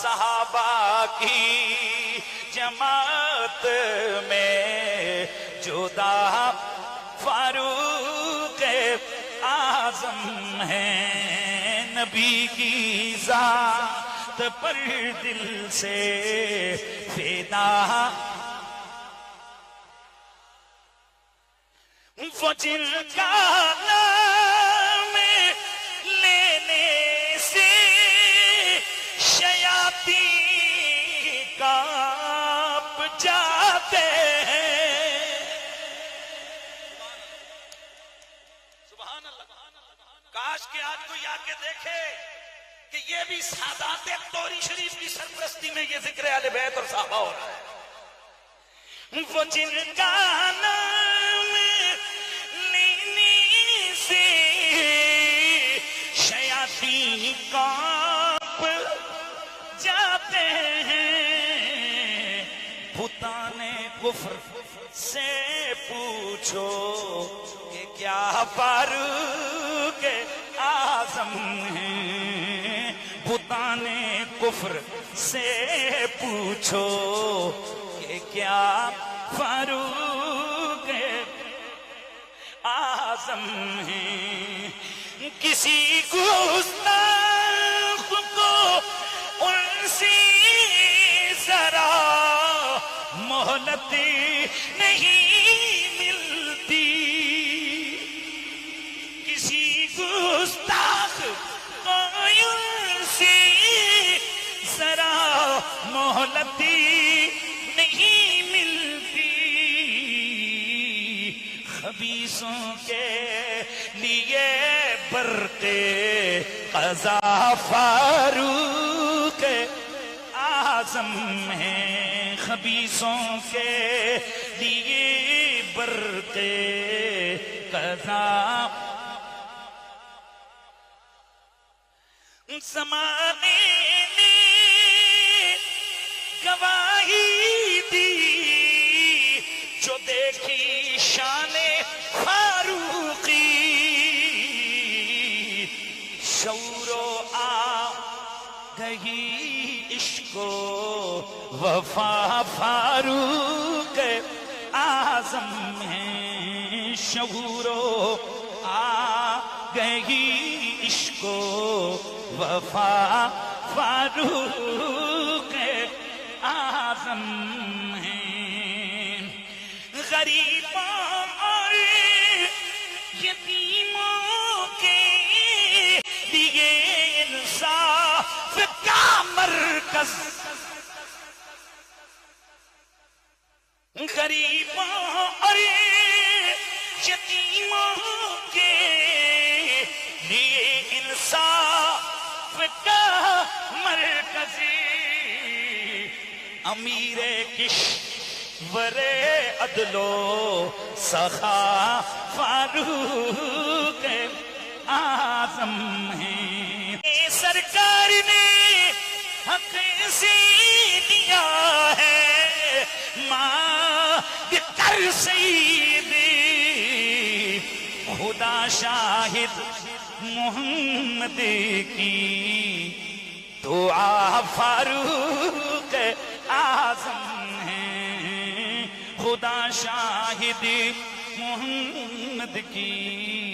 صحابہ کی جماعت میں جدا فاروق اعظم ہے، نبی کی ذات پر دل سے فدا وہ جن کا نام لینے سے شیاطین کانپ جاتے ہیں۔ سبحان اللہ۔ کاش کہ آج کوئی آ کے دیکھے کہ یہ بھی سادات توری شریف کی سرپرستی میں یہ ذکر اہل بیت اور صحابہ ہو رہا ہے۔ وہ جن کا نام لینے سے شیاطین کانپ جاتے ہیں، بتان کفر سے پوچھو کہ کیا فاروق اعظم ہیں، بتان کفر سے پوچھو کہ کیا فاروق اعظم ہیں۔ کسی گستاخ کو ان سے ذرا مہلت نہیں ملتی، کسی گستاخ کو ان سے ذرا مہلت نہیں ملتی، خبیثوں کے لیے برق قضا فاروق اعظم ہے، خبیثوں کے لیے برق قضا زمانے نے گواہی دی، جو دیکھی شان فاروقی، شعور و آگہی عشق و وفا فاروق اعظم ہیں، شعور و آگہی عشق و وفا فاروق اعظم ہیں، غریبوں اور یتیموں کے لیے انصاف کا مرکز، غریبوں اور یتیموں کے لیے انصاف کا مرکز، امیر کشور عدل و سخا فاروق اعظم ہیں، سرکار نے حق سے دیا ہے مانگ کر سید، خدا شاہد محمد کی دعا فاروق اعظم ہیں، خدا شاہد محمد کی